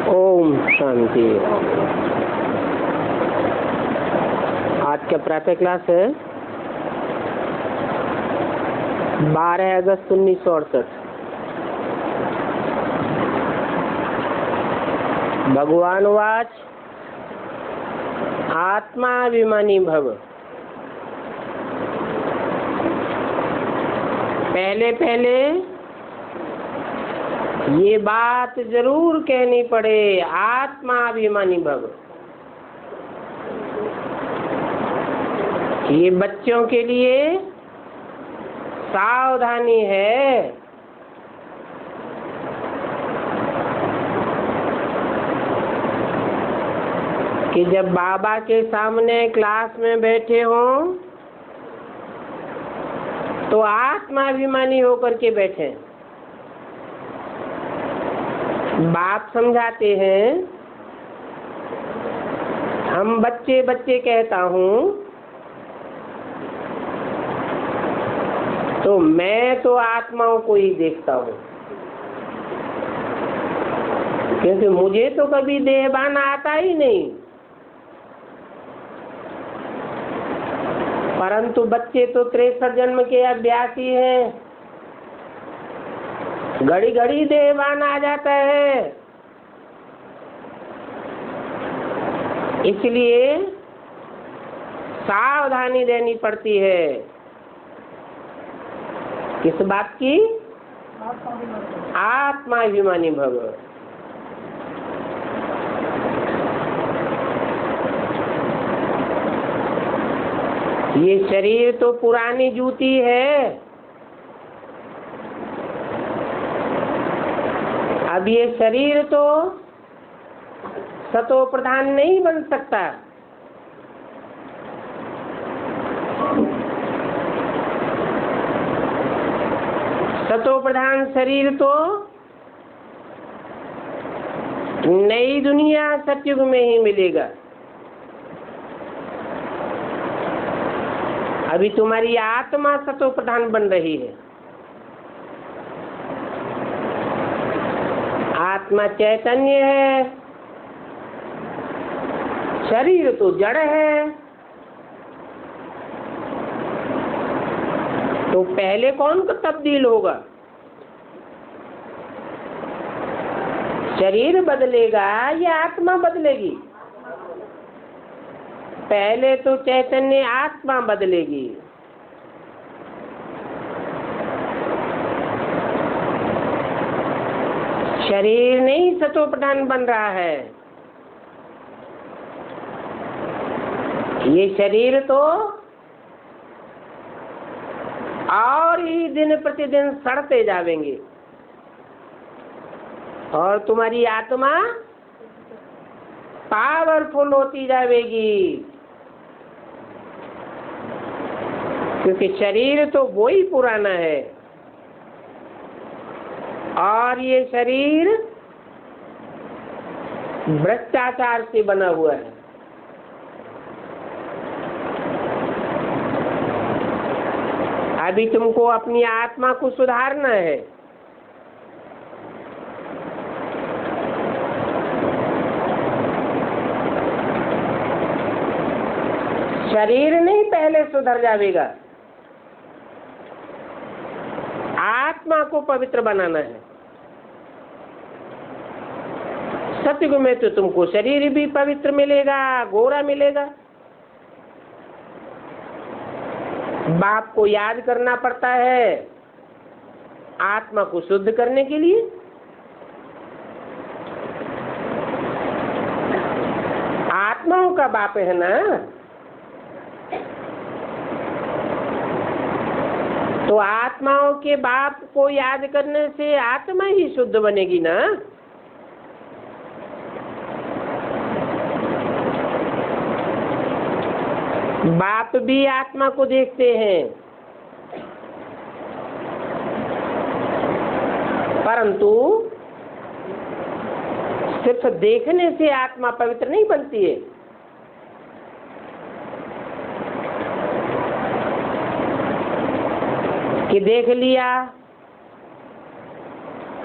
ओम शांति। आज का प्रातः क्लास है 12 अगस्त 1968। भगवान वाच आत्माभिमानी भव। पहले पहले ये बात जरूर कहनी पड़े, आत्माभिमानी भव। ये बच्चों के लिए सावधानी है। कि जब बाबा के सामने क्लास में बैठे हों तो आत्माभिमानी होकर के बैठे। बाप समझाते हैं, हम बच्चे बच्चे कहता हूँ तो मैं तो आत्माओं को ही देखता हूँ, क्योंकि मुझे तो कभी देहबान आता ही नहीं। परंतु बच्चे तो 63 जन्म के अभ्यासी हैं, घड़ी घड़ी देहबान आ जाता है। इसलिए सावधानी देनी पड़ती है। किस बात की? आत्माभिमानी भव। ये शरीर तो पुरानी जूती है। अब ये शरीर तो सतो प्रधान नहीं बन सकता। सतो प्रधान शरीर तो नई दुनिया सतयुग में ही मिलेगा। अभी तुम्हारी आत्मा सतो प्रधान बन रही है। आत्मा चैतन्य है, शरीर तो जड़ है। तो पहले कौन का तब्दील होगा? शरीर बदलेगा या आत्मा बदलेगी? पहले तो चैतन्य आत्मा बदलेगी। शरीर नहीं सतो प्रधान बन रहा है। ये शरीर तो और ही दिन प्रतिदिन सड़ते जाएंगे और तुम्हारी आत्मा पावरफुल होती जाएगी, क्योंकि शरीर तो वो ही पुराना है और ये शरीर भ्रष्टाचार से बना हुआ है। अभी तुमको अपनी आत्मा को सुधारना है। शरीर नहीं पहले सुधर जाएगा, आत्मा को पवित्र बनाना है। सतयुग में तो तुमको शरीर भी पवित्र मिलेगा, गोरा मिलेगा। बाप को याद करना पड़ता है आत्मा को शुद्ध करने के लिए। आत्माओं का बाप है ना, तो आत्माओं के बाप को याद करने से आत्मा ही शुद्ध बनेगी ना। बाप भी आत्मा को देखते हैं, परंतु सिर्फ देखने से आत्मा पवित्र नहीं बनती है। कि देख लिया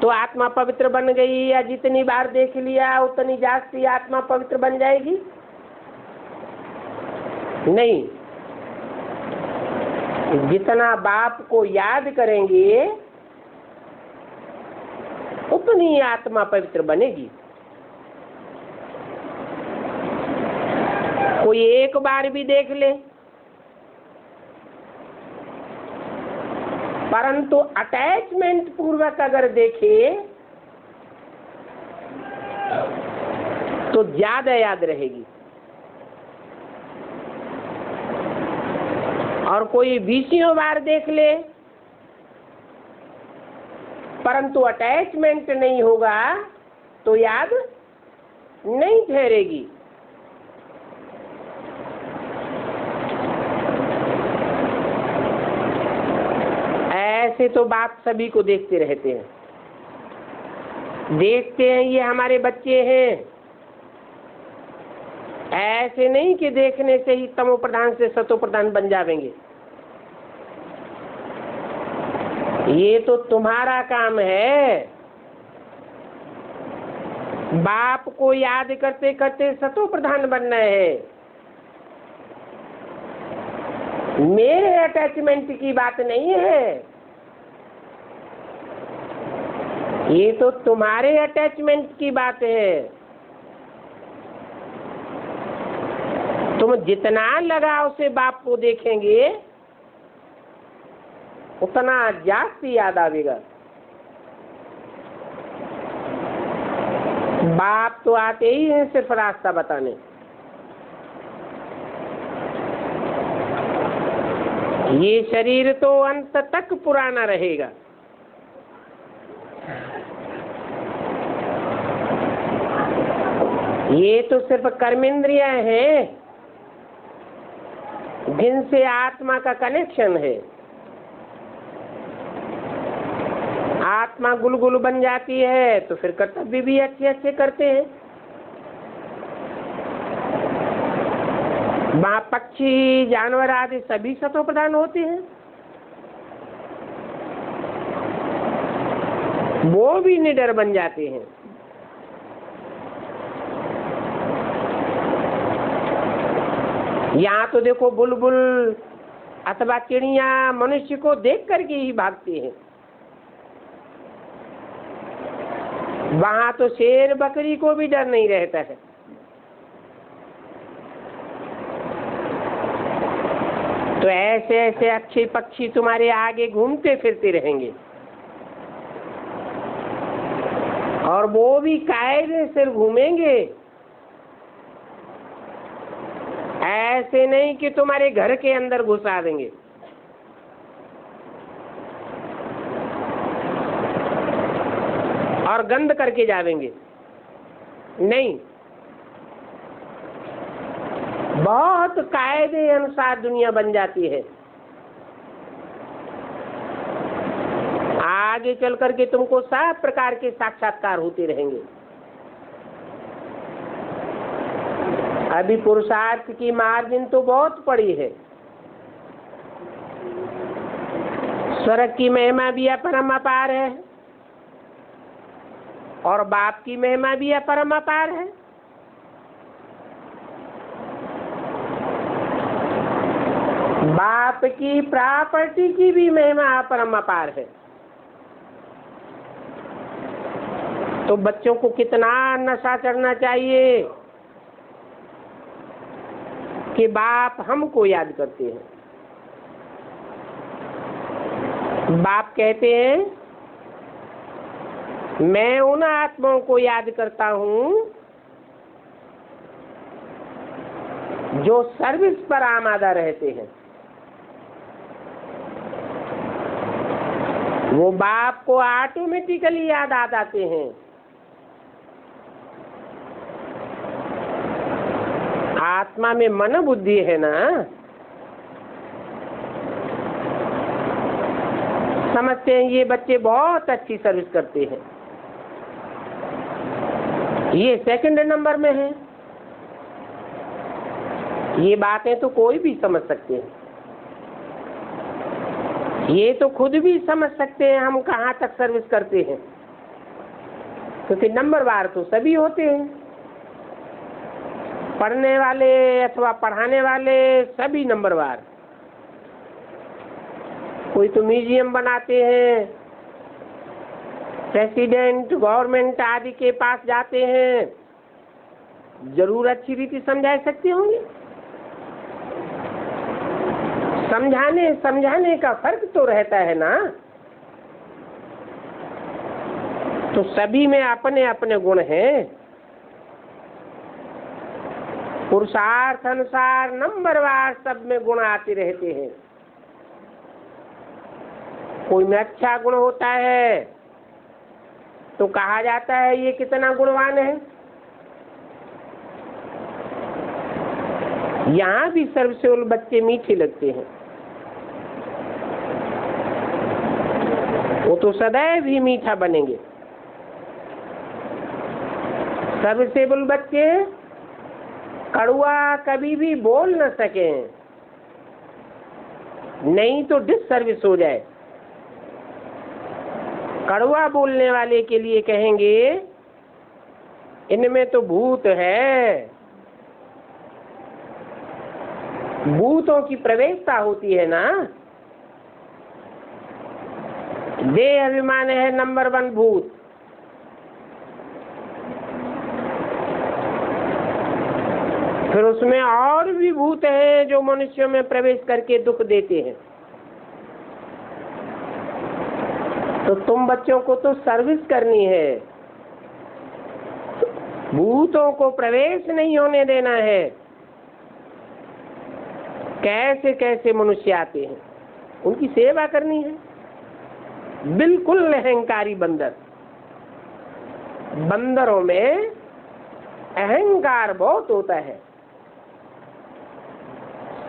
तो आत्मा पवित्र बन गई, या जितनी बार देख लिया उतनी जास्ती आत्मा पवित्र बन जाएगी? नहीं, जितना बाप को याद करेंगे उतनी आत्मा पवित्र बनेगी। कोई एक बार भी देख ले, परंतु अटैचमेंट पूर्वक अगर देखे तो ज्यादा याद रहेगी। और कोई 20 बार देख ले परंतु अटैचमेंट नहीं होगा तो याद नहीं ठहरेगी। ऐसे तो बात सभी को देखते रहते हैं, देखते हैं ये हमारे बच्चे हैं। ऐसे नहीं कि देखने से ही तमो प्रधान से सतो प्रधान बन जाएंगे। ये तो तुम्हारा काम है। बाप को याद करते करते सतो प्रधान बनना है। मेरे अटैचमेंट की बात नहीं है, ये तो तुम्हारे अटैचमेंट की बात है। तुम जितना लगाव से बाप को देखेंगे उतना जास्ती याद आवेगा। बाप तो आते ही हैं सिर्फ रास्ता बताने। ये शरीर तो अंत तक पुराना रहेगा। ये तो सिर्फ कर्मेंद्रियां हैं जिनसे आत्मा का कनेक्शन है। आत्मा गुलगुल बन जाती है तो फिर कर्तव्य भी अच्छे अच्छे करते हैं। वहाँ पक्षी जानवर आदि सभी सतो प्रधान होते हैं, वो भी निडर बन जाते हैं। यहाँ तो देखो बुलबुल अथवा चिड़िया मनुष्य को देख करके ही भागती हैं। वहाँ तो शेर बकरी को भी डर नहीं रहता है। तो ऐसे ऐसे अच्छे पक्षी तुम्हारे आगे घूमते फिरते रहेंगे और वो भी कायदे से घूमेंगे। ऐसे नहीं कि तुम्हारे घर के अंदर घुसा देंगे। और गंद करके जावेंगे, नहीं। बहुत कायदे अनुसार दुनिया बन जाती है। आगे चल करके तुमको सब प्रकार के साक्षात्कार होते रहेंगे। अभी पुरुषार्थ की मार्जिन तो बहुत पड़ी है। स्वर्ग की महिमा भी अपरम अपार है और बाप की महिमा भी अपरम अपार है। बाप की प्रॉपर्टी की भी महिमा अपरम अपार है। तो बच्चों को कितना नशा चढ़ना चाहिए कि बाप हमको याद करते हैं। बाप कहते हैं मैं उन आत्माओं को याद करता हूं जो सर्विस पर आमादा रहते हैं। वो बाप को ऑटोमेटिकली याद आ जाते हैं। आत्मा में मन बुद्धि है ना, समझते हैं ये बच्चे बहुत अच्छी सर्विस करते हैं, ये सेकंड नंबर में है। ये बातें तो कोई भी समझ सकते हैं। ये तो खुद भी समझ सकते हैं हम कहाँ तक सर्विस करते हैं। क्योंकि नंबरवार तो सभी होते हैं, पढ़ने वाले अथवा पढ़ाने वाले सभी नंबरवार। कोई तो म्यूजियम बनाते हैं, प्रेसिडेंट गवर्नमेंट आदि के पास जाते हैं, जरूर अच्छी रीति समझा सकते होंगे। समझाने का फर्क तो रहता है ना। तो सभी में अपने अपने गुण हैं। पुरुषार्थ अनुसार नंबरवार सब में गुण आते रहते हैं। कोई में अच्छा गुण होता है तो कहा जाता है ये कितना गुणवान है। यहाँ भी सर्वसेवल बच्चे मीठे लगते हैं, वो तो सदैव ही मीठा बनेंगे। सर्वसेवल बच्चे कड़वा कभी भी बोल न सके, नहीं तो डिससर्विस हो जाए। कड़वा बोलने वाले के लिए कहेंगे इनमें तो भूत है। भूतों की प्रवेशता होती है ना। देह अभिमान है नंबर 1 भूत। फिर उसमें और भी भूत हैं जो मनुष्यों में प्रवेश करके दुख देते हैं। तो तुम बच्चों को तो सर्विस करनी है, भूतों को प्रवेश नहीं होने देना है। कैसे कैसे मनुष्य आते हैं, उनकी सेवा करनी है। बिल्कुल अहंकारी बंदर, बंदरों में अहंकार बहुत होता है।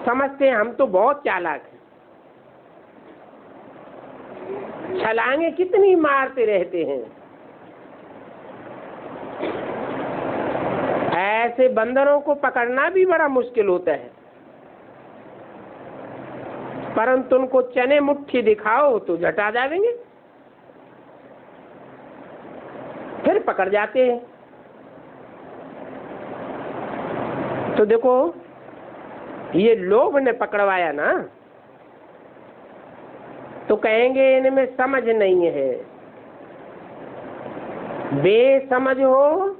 समझते हैं हम तो बहुत चालाक हैं, छलांगे कितनी मारते रहते हैं। ऐसे बंदरों को पकड़ना भी बड़ा मुश्किल होता है, परंतु उनको चने मुट्ठी दिखाओ तो झटा जाएंगे, फिर पकड़ जाते हैं। तो देखो ये लोभ ने पकड़वाया ना, तो कहेंगे इनमें समझ नहीं है। बेसमझ हो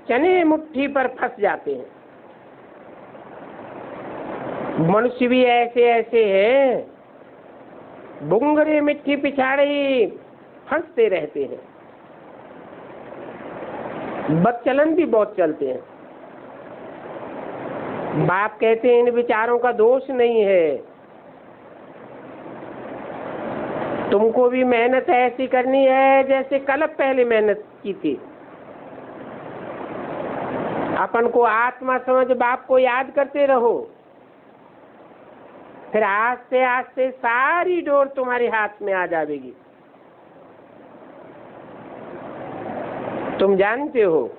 चने मुट्ठी पर फंस जाते हैं। मनुष्य भी ऐसे ऐसे हैं, बुंगरे मिट्टी पिछाड़ी फंसते रहते हैं। बदचलन भी बहुत चलते हैं। बाप कहते हैं इन विचारों का दोष नहीं है, तुमको भी मेहनत ऐसी करनी है जैसे कल पहले मेहनत की थी। अपन को आत्मा समझ बाप को याद करते रहो, फिर आस्ते आस्ते सारी डोर तुम्हारे हाथ में आ जाएगी। तुम जानते हो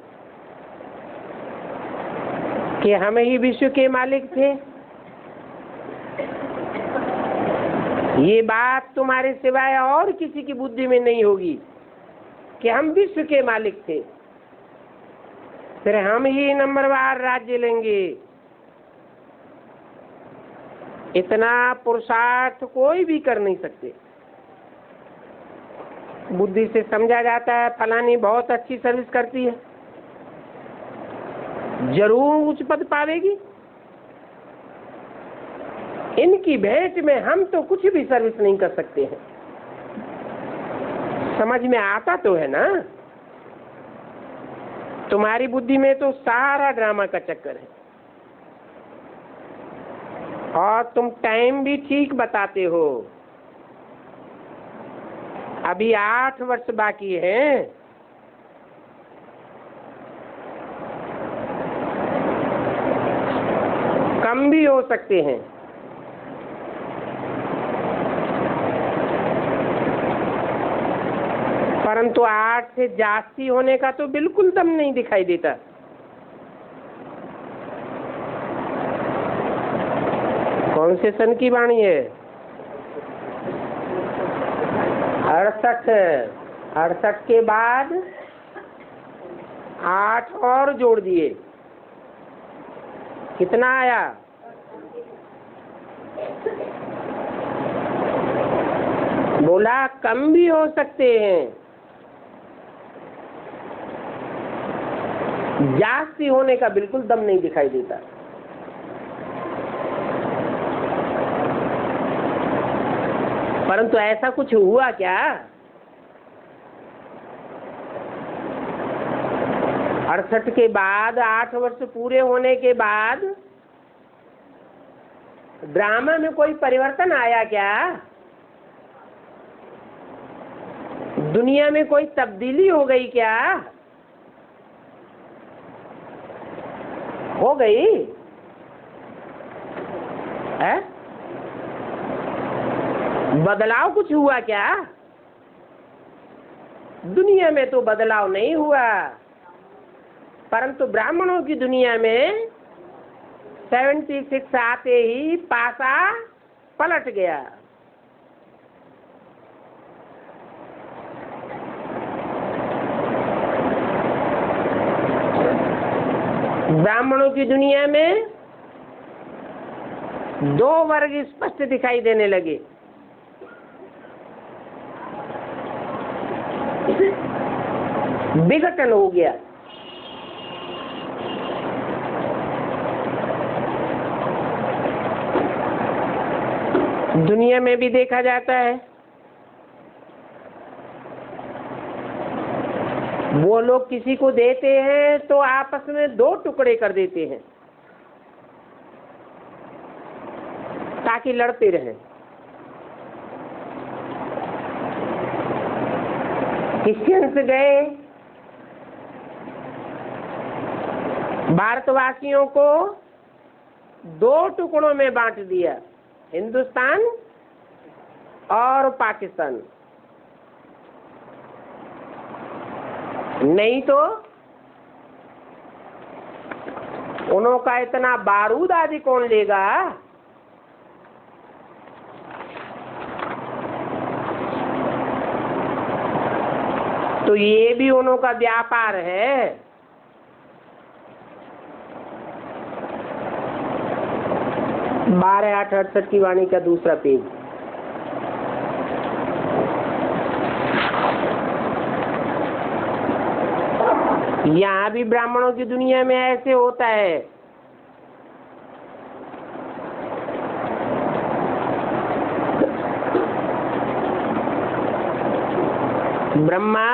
कि हम ही विश्व के मालिक थे। ये बात तुम्हारे सिवाय और किसी की बुद्धि में नहीं होगी कि हम विश्व के मालिक थे, फिर हम ही नंबरवार राज्य लेंगे। इतना पुरुषार्थ कोई भी कर नहीं सकते। बुद्धि से समझा जाता है फलानी बहुत अच्छी सर्विस करती है, जरूर उच्च पद पावेगी। इनकी भेंट में हम तो कुछ भी सर्विस नहीं कर सकते हैं। समझ में आता तो है ना। तुम्हारी बुद्धि में तो सारा ड्रामा का चक्कर है, और तुम टाइम भी ठीक बताते हो। अभी 8 वर्ष बाकी हैं। कम भी हो सकते हैं। परंतु 8 से जास्ती होने का तो बिल्कुल दम नहीं दिखाई देता। कौन से सन की वाणी है? 68 के बाद 8 और जोड़ दिए, कितना आया? बोला कम भी हो सकते हैं, जास्ती होने का बिल्कुल दम नहीं दिखाई देता। परंतु ऐसा कुछ हुआ क्या? 68 के बाद, 8 वर्ष पूरे होने के बाद ड्रामा में कोई परिवर्तन आया क्या? दुनिया में कोई तब्दीली हो गई क्या? हो गई है? बदलाव कुछ हुआ क्या? दुनिया में तो बदलाव नहीं हुआ, परंतु ब्राह्मणों की दुनिया में 76 आते ही पासा पलट गया। ब्राह्मणों की दुनिया में 2 वर्ग स्पष्ट दिखाई देने लगे। विघटन हो गया। दुनिया में भी देखा जाता है, वो लोग किसी को देते हैं तो आपस में 2 टुकड़े कर देते हैं ताकि लड़ते रहें। क्रिश्चियंस गए, भारतवासियों को 2 टुकड़ों में बांट दिया, हिंदुस्तान और पाकिस्तान। नहीं तो उनका इतना बारूद आदि कौन लेगा? तो ये भी उनका व्यापार है। 12/8/68 की वाणी का दूसरा पेज। यहाँ भी ब्राह्मणों की दुनिया में ऐसे होता है। ब्रह्मा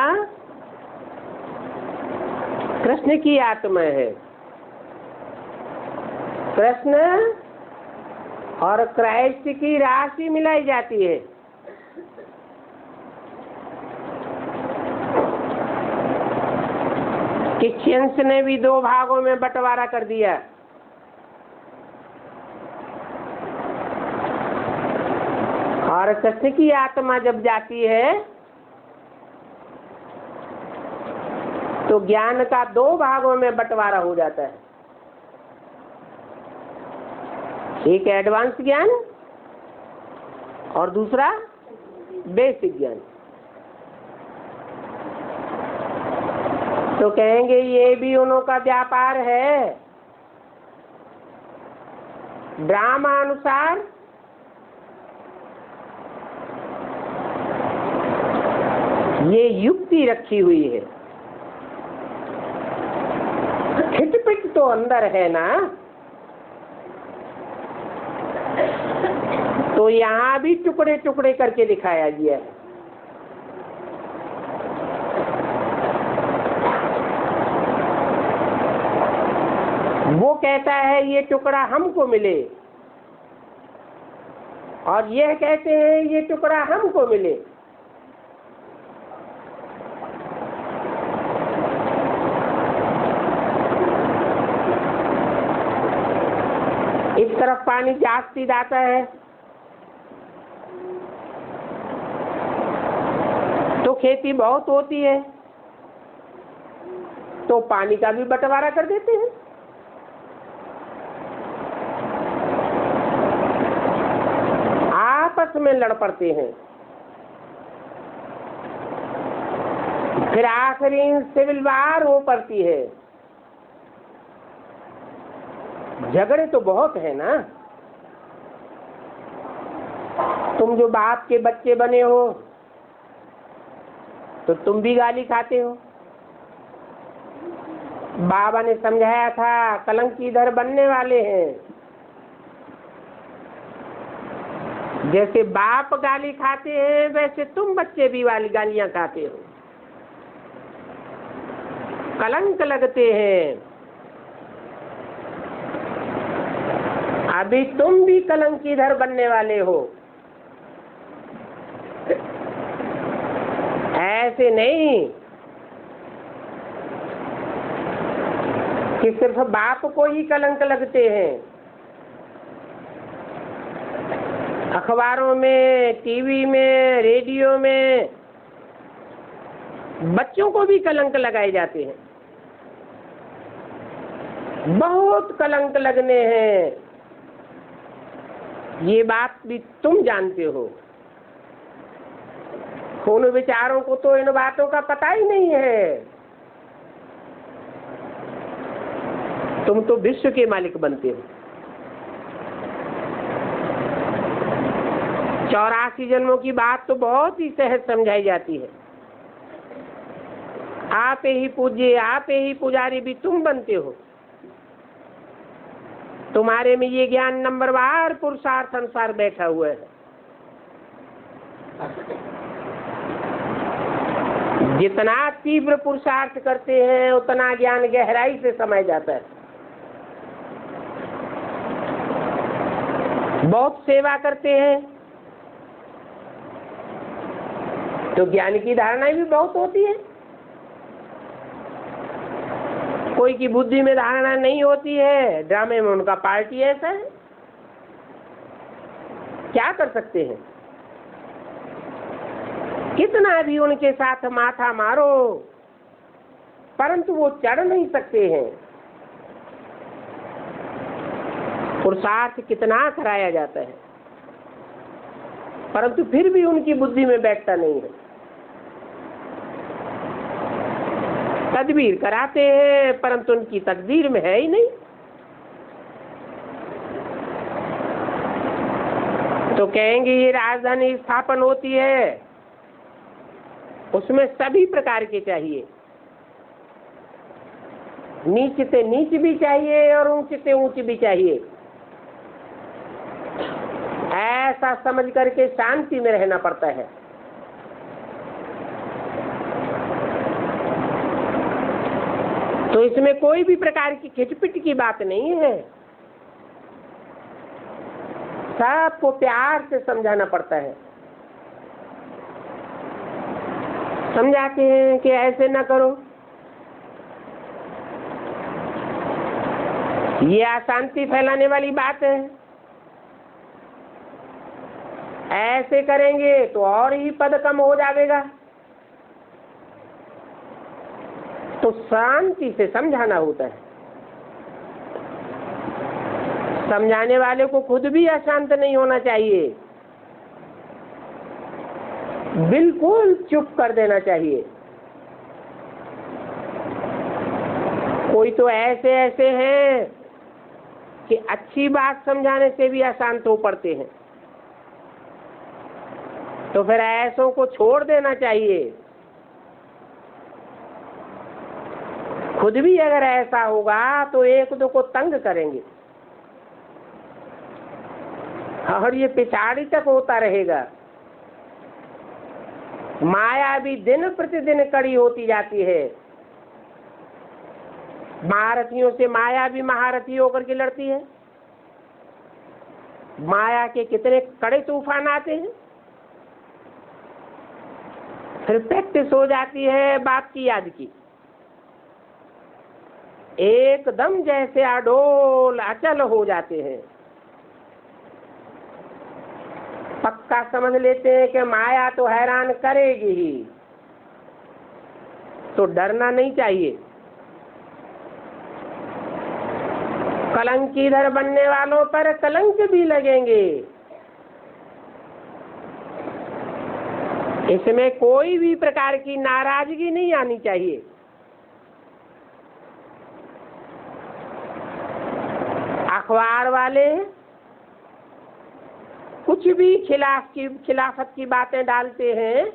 कृष्ण की आत्मा है, कृष्ण और क्राइस्ट की राशि मिलाई जाती है। क्रिश्चियंस ने भी 2 भागों में बंटवारा कर दिया। और कृष्ण की आत्मा जब जाती है तो ज्ञान का 2 भागों में बंटवारा हो जाता है, एक एडवांस ज्ञान और दूसरा बेसिक ज्ञान। तो कहेंगे ये भी उनका व्यापार है। ड्रामा अनुसार ये युक्ति रखी हुई है, खिटपिट तो अंदर है ना। तो यहाँ भी टुकड़े टुकड़े करके दिखाया गया है। वो कहता है ये टुकड़ा हमको मिले, और यह कहते हैं ये टुकड़ा हमको मिले। इस तरफ पानी जास्ती जाता है तो खेती बहुत होती है, तो पानी का भी बंटवारा कर देते हैं। आपस में लड़ पड़ते हैं। फिर आखिरी सिविल वार हो पड़ती है। झगड़े तो बहुत है ना। तुम जो बाप के बच्चे बने हो तो तुम भी गाली खाते हो। बाबा ने समझाया था कलंकीधर बनने वाले हैं। जैसे बाप गाली खाते हैं वैसे तुम बच्चे भी वाली गालियां खाते हो, कलंक लगते हैं। अभी तुम भी कलंकीधर बनने वाले हो। ऐसे नहीं कि सिर्फ बाप को ही कलंक लगते हैं। अखबारों में, टीवी में, रेडियो में बच्चों को भी कलंक लगाए जाते हैं। बहुत कलंक लगने हैं, ये बात भी तुम जानते हो। उन विचारों को तो इन बातों का पता ही नहीं है। तुम तो विश्व के मालिक बनते हो। 84 जन्मों की बात तो बहुत ही सहज समझाई जाती है। आप ही पूज्य, आप ही पुजारी भी तुम बनते हो। तुम्हारे में ये ज्ञान नंबरवार पुरुषार्थ अनुसार बैठा हुआ है। जितना तीव्र पुरुषार्थ करते हैं उतना ज्ञान गहराई से समझ जाता है। बहुत सेवा करते हैं तो ज्ञान की धारणाएं भी बहुत होती है। कोई की बुद्धि में धारणा नहीं होती है, ड्रामे में उनका पार्टी ऐसा है। क्या कर सकते हैं? कितना भी उनके साथ माथा मारो परंतु वो चढ़ नहीं सकते हैं। पुरुषार्थ कितना कराया जाता है परंतु फिर भी उनकी बुद्धि में बैठता नहीं है। तदबीर कराते हैं परंतु उनकी तकदीर में है ही नहीं। तो कहेंगे ये राजधानी स्थापन होती है, उसमें सभी प्रकार के चाहिए। नीच से नीच भी चाहिए और ऊंच से ऊंच भी चाहिए। ऐसा समझ करके शांति में रहना पड़ता है। तो इसमें कोई भी प्रकार की खिचपिट की बात नहीं है। सबको प्यार से समझाना पड़ता है। समझाते हैं कि ऐसे ना करो, ये अशांति फैलाने वाली बात है। ऐसे करेंगे तो और ही पद कम हो जाएगा। तो शांति से समझाना होता है। समझाने वाले को खुद भी अशांत नहीं होना चाहिए, बिल्कुल चुप कर देना चाहिए। कोई तो ऐसे ऐसे हैं कि अच्छी बात समझाने से भी अशांत हो पड़ते हैं। तो फिर ऐसों को छोड़ देना चाहिए। खुद भी अगर ऐसा होगा तो एक दो को तंग करेंगे और ये पिछाड़ी तक होता रहेगा। माया भी दिन प्रतिदिन कड़ी होती जाती है। महारथियों से माया भी महारथी होकर के लड़ती है। माया के कितने कड़े तूफान आते हैं। फिर प्रैक्टिस हो जाती है बाप की याद की। एकदम जैसे अडोल अचल हो जाते हैं। पक्का समझ लेते हैं कि माया तो हैरान करेगी ही, तो डरना नहीं चाहिए। कलंकीधर बनने वालों पर कलंक भी लगेंगे। इसमें कोई भी प्रकार की नाराजगी नहीं आनी चाहिए। अखबार वाले कुछ भी खिलाफत की बातें डालते हैं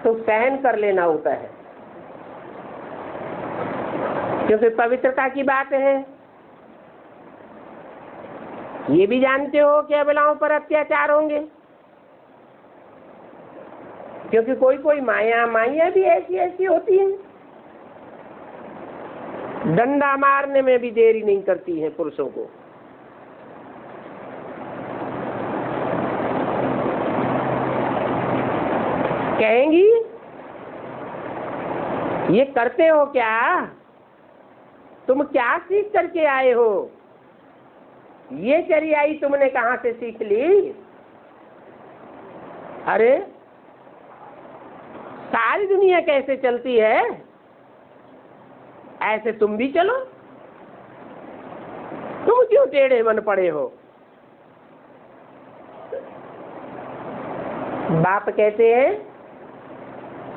तो सहन कर लेना होता है, क्योंकि पवित्रता की बात है। ये भी जानते हो कि अबलाओं पर अत्याचार होंगे, क्योंकि कोई माइयाँ भी ऐसी होती हैं, डंडा मारने में भी देरी नहीं करती हैं पुरुषों को। कहेंगी ये करते हो क्या, तुम क्या सीख करके आए हो, ये चरियाई तुमने कहां से सीख ली। अरे सारी दुनिया कैसे चलती है ऐसे तुम भी चलो, तुम क्यों टेढ़े बन पड़े हो। बाप कहते हैं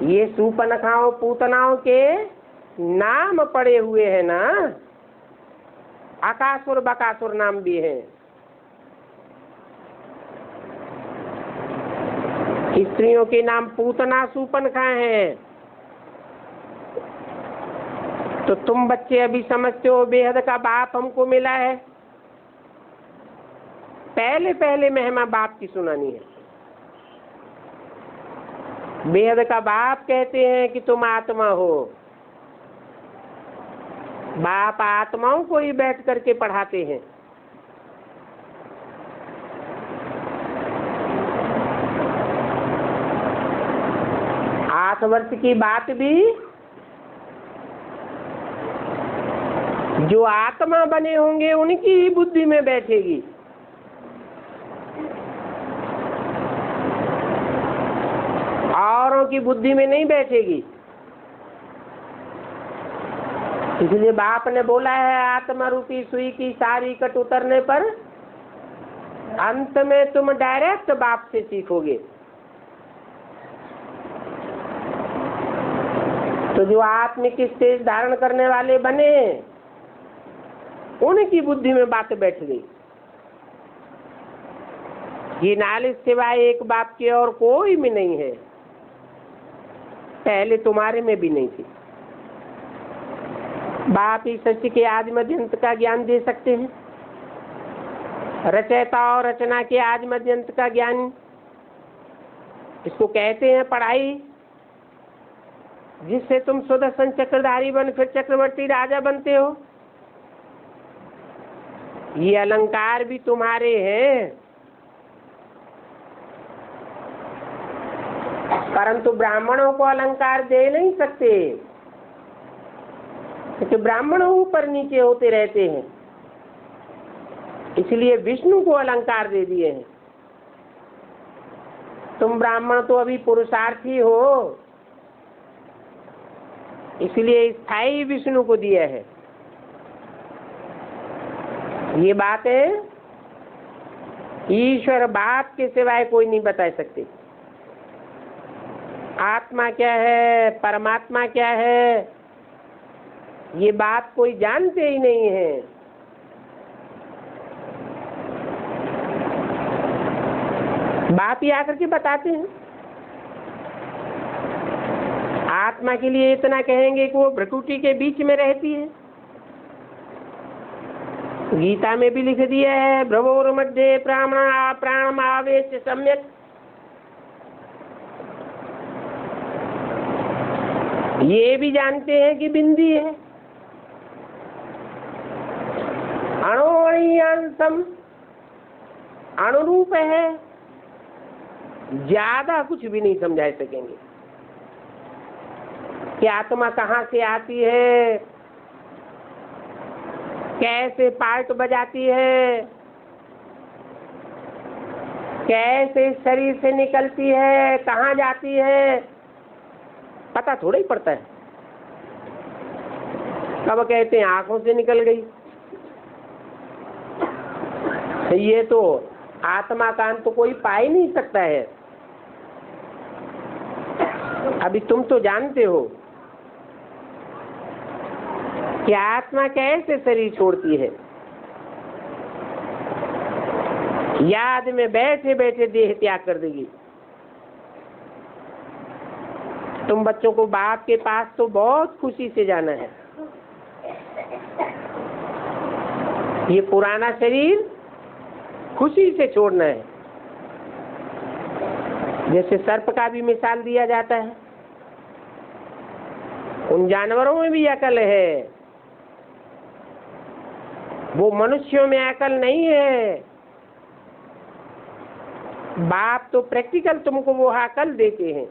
ये सूपनखाओं पूतनाओं के नाम पड़े हुए हैं ना, अकासुर बकासुर नाम भी है। स्त्रियों के नाम पूतना सूपनखा हैं। तो तुम बच्चे अभी समझते हो बेहद का बाप हमको मिला है। पहले पहले महिमा बाप की सुनानी है। बेहद का बाप कहते हैं कि तुम आत्मा हो। बाप आत्माओं को ही बैठ करके पढ़ाते हैं। 8 वर्ष की बात भी जो आत्मा बने होंगे उनकी ही बुद्धि में बैठेगी। औरों की बुद्धि में नहीं बैठेगी। इसलिए बाप ने बोला है आत्मा रूपी सुई की सारी कट उतरने पर अंत में तुम डायरेक्ट बाप से सीखोगे। तो जो आत्मिक स्टेज धारण करने वाले बने उनकी बुद्धि में बात बैठ गई। ये नॉलेज सिवाय एक बाप के और कोई में नहीं है, पहले तुम्हारे में भी नहीं थी। बाप ही सृष्टि के आदि मध्य अंत का ज्ञान दे सकते हैं, रचयिता और रचना के आदि मध्य अंत का ज्ञान, इसको कहते हैं पढ़ाई, जिससे तुम सुदर्शन चक्रधारी बन फिर चक्रवर्ती राजा बनते हो। ये अलंकार भी तुम्हारे हैं, परंतु ब्राह्मणों को अलंकार दे नहीं सकते, क्योंकि ब्राह्मण ऊपर नीचे होते रहते हैं। इसलिए विष्णु को अलंकार दे दिए हैं। तुम ब्राह्मण तो अभी पुरुषार्थी हो, इसलिए स्थायी विष्णु को दिया है। ये बातें ईश्वर बाप के सिवाय कोई नहीं बता सकते। आत्मा क्या है, परमात्मा क्या है, ये बात कोई जानते ही नहीं है। बाप ही आकर के बताते हैं। आत्मा के लिए इतना कहेंगे कि वो भ्रकुटी के बीच में रहती है। गीता में भी लिख दिया है भ्रवोर मध्ये प्राणम आवेश सम्यक। ये भी जानते हैं कि बिंदी है। अणुअंशम अनुरूप है, ज्यादा कुछ भी नहीं समझा सकेंगे कि आत्मा कहाँ से आती है, कैसे पार्ट बजाती है, कैसे शरीर से निकलती है, कहाँ जाती है, पता थोड़ा ही पड़ता है। कब कहते हैं आंखों से निकल गई, ये तो आत्मा का अंत तो कोई पा ही नहीं सकता है। अभी तुम तो जानते हो कि आत्मा कैसे शरीर छोड़ती है। याद में बैठे बैठे देह त्याग कर देगी। तुम बच्चों को बाप के पास तो बहुत खुशी से जाना है। ये पुराना शरीर खुशी से छोड़ना है। जैसे सर्प का भी मिसाल दिया जाता है, उन जानवरों में भी अकल है, वो मनुष्यों में अकल नहीं है। बाप तो प्रैक्टिकल तुमको वो अकल देते हैं।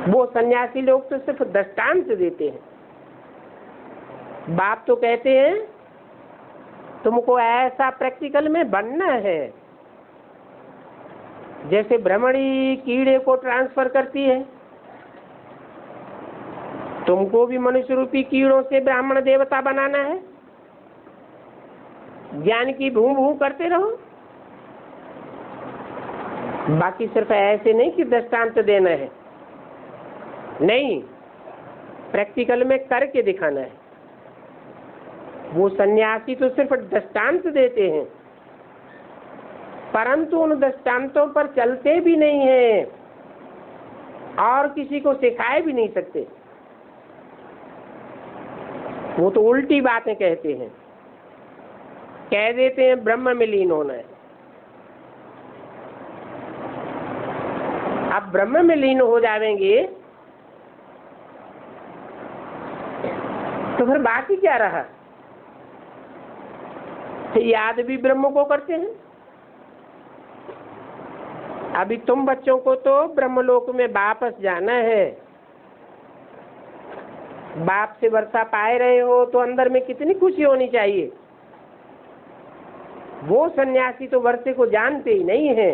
वो सन्यासी लोग तो सिर्फ दृष्टांत देते हैं। बाप तो कहते हैं तुमको ऐसा प्रैक्टिकल में बनना है। जैसे भ्रमणी कीड़े को ट्रांसफर करती है, तुमको भी मनुष्य रूपी कीड़ों से ब्राह्मण देवता बनाना है। ज्ञान की भूं भूं करते रहो। बाकी सिर्फ ऐसे नहीं कि दृष्टांत देना है, नहीं, प्रैक्टिकल में करके दिखाना है। वो सन्यासी तो सिर्फ दृष्टांत देते हैं, परंतु उन दृष्टांतों पर चलते भी नहीं हैं और किसी को सिखाए भी नहीं सकते। वो तो उल्टी बातें कहते हैं, कह देते हैं ब्रह्म में लीन होना है। अब ब्रह्म में लीन हो जाएंगे तो फिर बाकी क्या रहा? याद भी ब्रह्म को करते हैं। अभी तुम बच्चों को तो ब्रह्मलोक में वापस जाना है। बाप से वर्षा पाए रहे हो तो अंदर में कितनी खुशी होनी चाहिए। वो सन्यासी तो वर्षे को जानते ही नहीं है।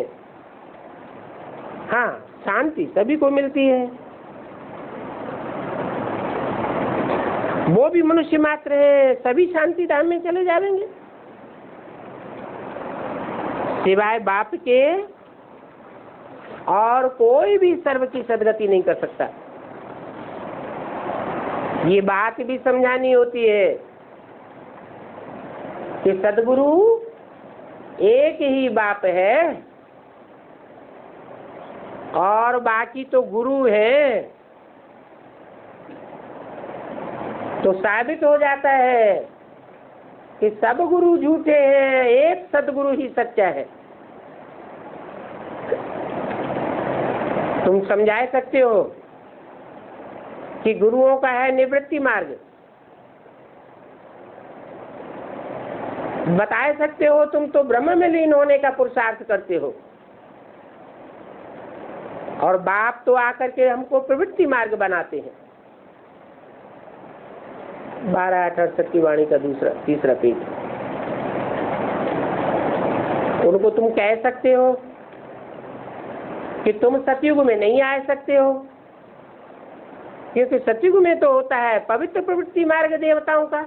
हाँ, शांति सभी को मिलती है। वो भी मनुष्य मात्र है, सभी शांति धाम में चले जाएंगे। सिवाय बाप के और कोई भी सर्व की सदगति नहीं कर सकता। ये बात भी समझानी होती है कि सदगुरु एक ही बाप है और बाकी तो गुरु है। तो साबित हो जाता है कि सब गुरु झूठे हैं, एक सदगुरु ही सच्चा है। तुम समझा सकते हो कि गुरुओं का है निवृत्ति मार्ग, बता सकते हो तुम तो ब्रह्म में लीन होने का पुरुषार्थ करते हो, और बाप तो आकर के हमको प्रवृत्ति मार्ग बनाते हैं। 12-68 की वाणी का तीसरा पेज। उनको तुम कह सकते हो कि तुम सतयुग में नहीं आ सकते हो, क्योंकि सतयुग में तो होता है पवित्र प्रवृत्ति मार्ग देवताओं का।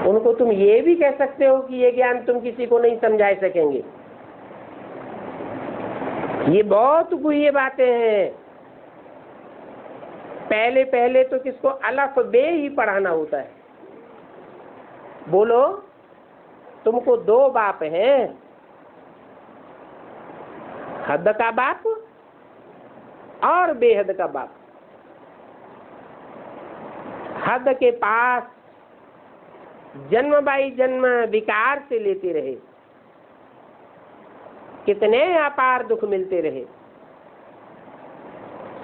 उनको तुम ये भी कह सकते हो कि ये ज्ञान तुम किसी को नहीं समझा सकेंगे। ये बहुत गुह्य बातें हैं। पहले पहले तो किसको अलफ बे ही पढ़ाना होता है। बोलो, तुमको दो बाप हैं, हद का बाप और बेहद का बाप। हद के पास जन्म बाई जन्म विकार से लेते रहे, कितने अपार दुख मिलते रहे।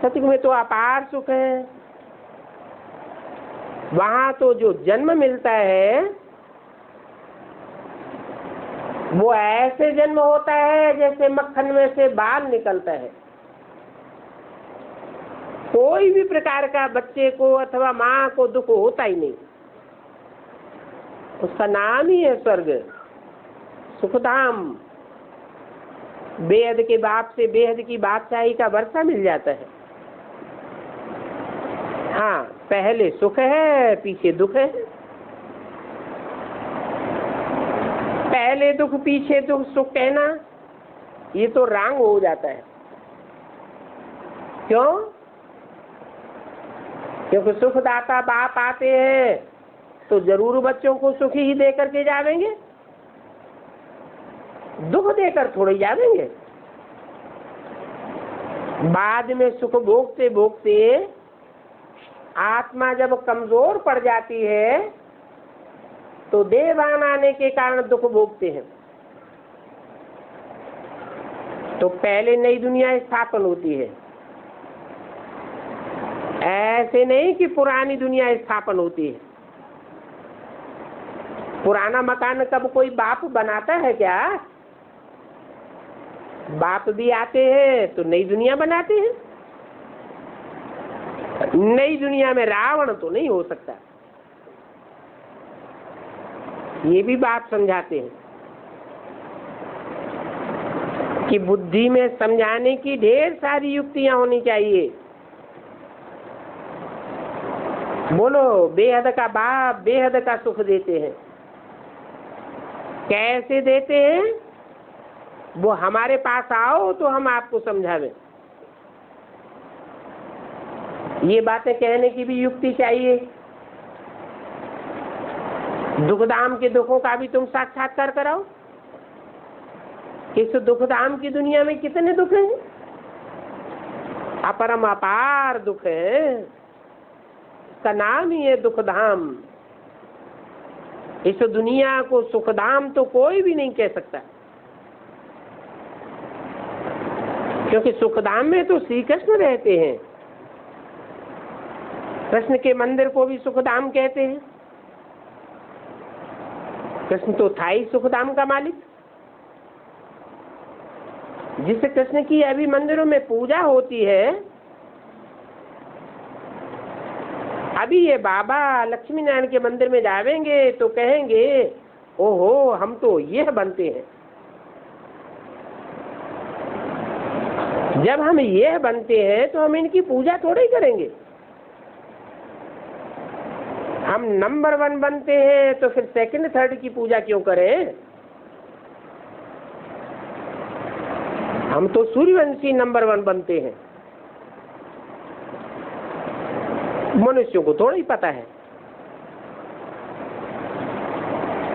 सतयुग में तो अपार सुख है। वहां तो जो जन्म मिलता है वो ऐसे जन्म होता है जैसे मक्खन में से बाल निकलता है। कोई भी प्रकार का बच्चे को अथवा माँ को दुख होता ही नहीं। उसका नाम ही है स्वर्ग, सुखधाम। बेहद के बाप से बेहद की बादशाही का वर्षा मिल जाता है। हाँ, पहले सुख है पीछे दुख है, पहले दुख पीछे दुख सुख कहना ये तो रंग हो जाता है। क्यों? क्योंकि सुखदाता बाप आते हैं तो जरूर बच्चों को सुख ही दे करके जावेंगे, दुख देकर थोड़े जावेंगे। बाद में सुख भोगते भोगते आत्मा जब कमजोर पड़ जाती है तो देवान आने के कारण दुख भोगते हैं। तो पहले नई दुनिया स्थापन होती है, ऐसे नहीं कि पुरानी दुनिया स्थापन होती है। पुराना मकान कब कोई बाप बनाता है क्या? बाप भी आते हैं तो नई दुनिया बनाते हैं। नई दुनिया में रावण तो नहीं हो सकता, ये भी बाप समझाते हैं कि बुद्धि में समझाने की ढेर सारी युक्तियां होनी चाहिए। बोलो, बेहद का बाप बेहद का सुख देते हैं। कैसे देते हैं? वो हमारे पास आओ तो हम आपको समझावें। ये बातें कहने की भी युक्ति चाहिए। दुखधाम के दुखों का भी तुम साक्षात्कार कराओ। इस दुखधाम की दुनिया में कितने दुख हैं? अपरम अपार दुख है, इसका नाम ही है दुखधाम। इस दुनिया को सुखधाम तो कोई भी नहीं कह सकता, क्योंकि सुखधाम में तो श्री कृष्ण रहते हैं। कृष्ण के मंदिर को भी सुखधाम कहते हैं। कृष्ण तो था ही सुखधाम का मालिक। जिस कृष्ण की अभी मंदिरों में पूजा होती है, अभी ये बाबा लक्ष्मी नारायण के मंदिर में जावेंगे तो कहेंगे ओहो हम तो यह बनते हैं। जब हम यह बनते हैं तो हम इनकी पूजा थोड़ी करेंगे। हम नंबर 1 बनते हैं तो फिर सेकंड थर्ड की पूजा क्यों करें? हम तो सूर्यवंशी नंबर 1 बनते हैं। मनुष्यों को थोड़ा ही पता है,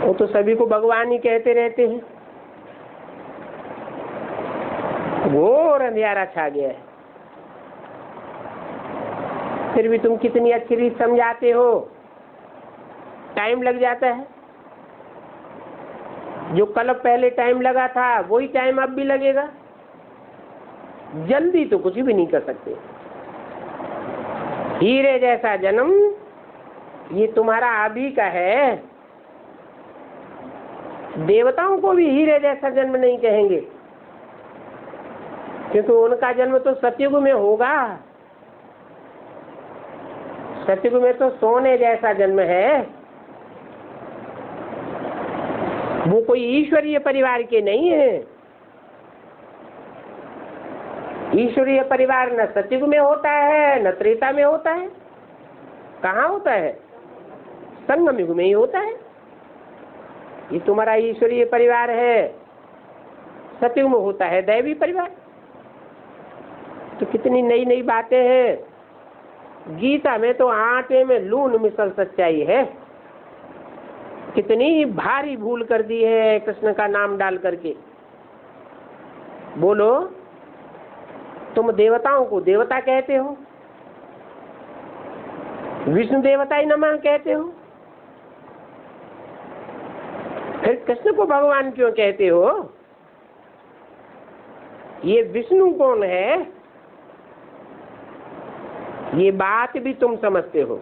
वो तो सभी को भगवान ही कहते रहते हैं। घोर अंधियारा छा गया है, फिर भी तुम कितनी अच्छी रीत समझाते हो। टाइम लग जाता है, जो कल पहले टाइम लगा था वही टाइम अब भी लगेगा। जल्दी तो कुछ भी नहीं कर सकते। हीरे जैसा जन्म ये तुम्हारा अभी का है। देवताओं को भी हीरे जैसा जन्म नहीं कहेंगे, क्योंकि उनका जन्म तो सतयुग में होगा। सतयुग में तो सोने जैसा जन्म है। वो कोई ईश्वरीय परिवार के नहीं है। ईश्वरीय परिवार न सतयुग में होता है न त्रेता में होता है। कहाँ होता है? संगम युग में ही होता है। ये तुम्हारा ईश्वरीय परिवार है, सतयुग में होता है दैवी परिवार। तो कितनी नई नई बातें हैं। गीता में तो आटे में लून मिसल सच्चाई है। कितनी भारी भूल कर दी है कृष्ण का नाम डाल करके। बोलो, तुम देवताओं को देवता कहते हो, विष्णु देवता ही नमः कहते हो, फिर कृष्ण को भगवान क्यों कहते हो? ये विष्णु कौन है, ये बात भी तुम समझते हो।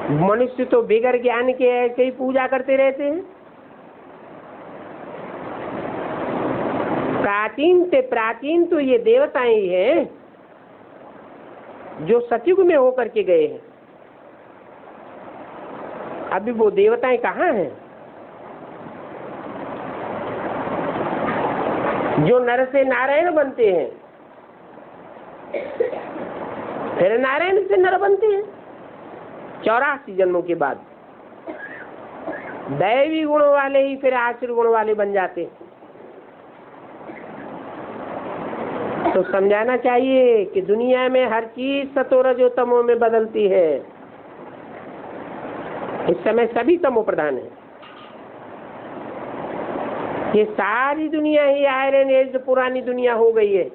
मनुष्य तो बिगर ज्ञान के ऐसे ही पूजा करते रहते हैं। प्राचीन से प्राचीन तो ये देवताएं ही हैं जो सतयुग में होकर के गए हैं। अभी वो देवताएं कहाँ हैं? जो नर से नारायण बनते हैं। फिर नारायण से नर बनते हैं 84 जन्मों के बाद। दैवी गुणों वाले ही फिर आसुर गुण वाले बन जाते हैं। तो समझाना चाहिए कि दुनिया में हर चीज सतो रजो तमो में बदलती है। इस समय सभी तमो प्रधान है। ये सारी दुनिया ही आयरन एज पुरानी दुनिया हो गई है।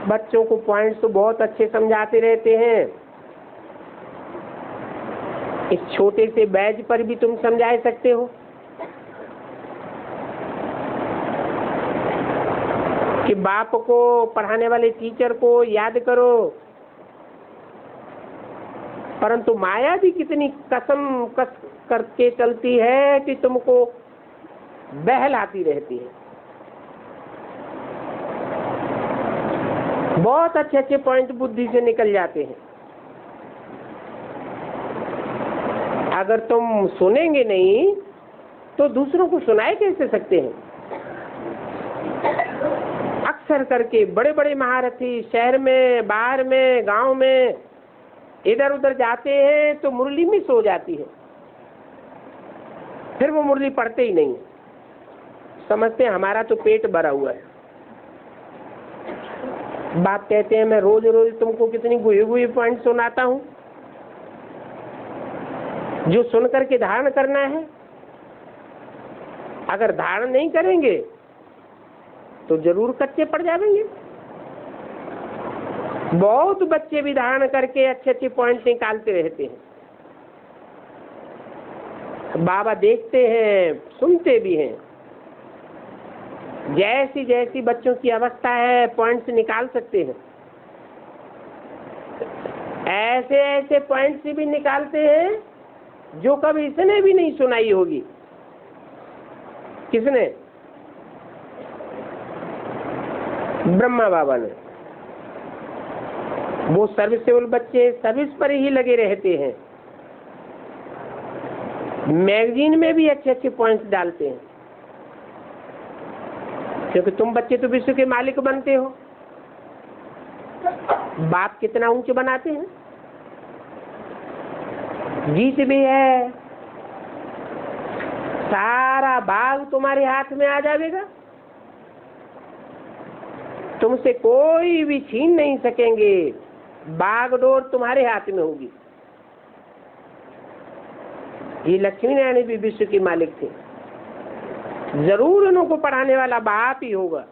बच्चों को पॉइंट्स तो बहुत अच्छे समझाते रहते हैं। इस छोटे से बैज पर भी तुम समझा सकते हो कि बाप को, पढ़ाने वाले टीचर को याद करो। परंतु माया भी कितनी कसम कस करके चलती है कि तुमको बहलाती रहती है। बहुत अच्छे अच्छे पॉइंट बुद्धि से निकल जाते हैं। अगर तुम सुनेंगे नहीं तो दूसरों को सुनाए कैसे सकते हैं। अक्सर करके बड़े बड़े महारथी शहर में, बाहर में, गांव में इधर उधर जाते हैं तो मुरली मिस हो जाती है। फिर वो मुरली पढ़ते ही नहीं, समझते हैं हमारा तो पेट भरा हुआ है। बाप कहते हैं मैं रोज रोज तुमको कितनी गुही गुही पॉइंट सुनाता हूं जो सुन करके धारण करना है। अगर धारण नहीं करेंगे तो जरूर कच्चे पड़ जाएंगे। बहुत बच्चे भी धारण करके अच्छे अच्छे पॉइंट निकालते रहते हैं। बाबा देखते हैं, सुनते भी हैं। जैसी जैसी बच्चों की अवस्था है पॉइंट्स निकाल सकते हैं। ऐसे ऐसे पॉइंट्स भी निकालते हैं जो कभी इसने भी नहीं सुनाई होगी। किसने? ब्रह्मा बाबा ने। वो सर्विसेबल बच्चे सर्विस पर ही लगे रहते हैं। मैगजीन में भी अच्छे अच्छे पॉइंट्स डालते हैं, क्योंकि तुम बच्चे तो विश्व के मालिक बनते हो। बाप कितना ऊंचे बनाते हैं। जीत भी है, सारा भाग तुम्हारे हाथ में आ जाएगा। तुमसे कोई भी छीन नहीं सकेंगे। बागडोर तुम्हारे हाथ में होगी। ये लक्ष्मी नारायण भी विश्व के मालिक थे। जरूर उनको पढ़ाने वाला बाप ही होगा।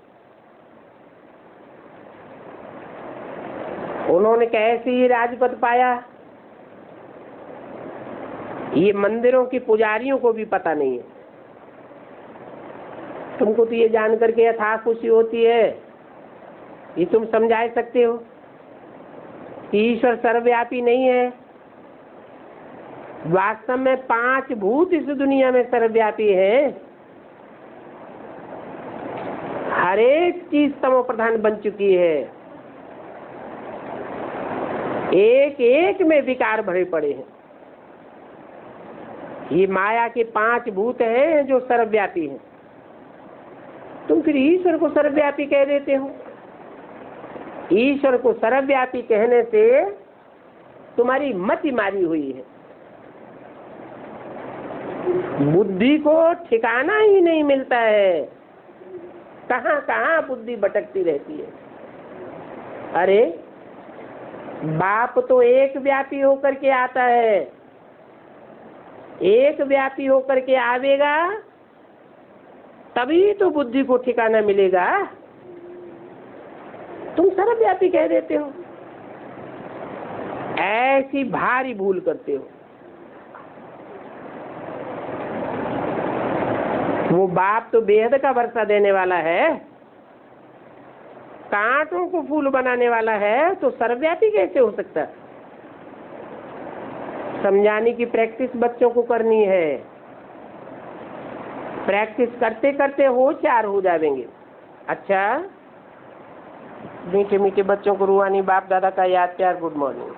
उन्होंने कैसे ही राजपद पाया ये मंदिरों के पुजारियों को भी पता नहीं है। तुमको तो ये जान करके अथाह खुशी होती है। ये तुम समझा सकते हो कि ईश्वर सर्वव्यापी नहीं है। वास्तव में 5 भूत इस दुनिया में सर्वव्यापी है। हर एक चीज तमो प्रधान बन चुकी है। एक एक में विकार भरे पड़े हैं। ये माया के 5 भूत हैं जो सर्वव्यापी हैं। तुम फिर ईश्वर को सर्वव्यापी कह देते हो। ईश्वर को सर्वव्यापी कहने से तुम्हारी मति मारी हुई है। बुद्धि को ठिकाना ही नहीं मिलता है। कहां कहां बुद्धि भटकती रहती है। अरे बाप तो एक व्यापी होकर के आता है। एक व्यापी होकर के आवेगा तभी तो बुद्धि को ठिकाना मिलेगा। तुम सर्वव्यापी कह देते हो। ऐसी भारी भूल करते हो। वो बाप तो बेहद का वर्षा देने वाला है, कांटों को फूल बनाने वाला है, तो सर्वव्यापी कैसे हो सकता है। समझाने की प्रैक्टिस बच्चों को करनी है। प्रैक्टिस करते करते होशियार हो जाएंगे। अच्छा, मीठे मीठे बच्चों को रूहानी बाप दादा का याद प्यार, गुड मॉर्निंग।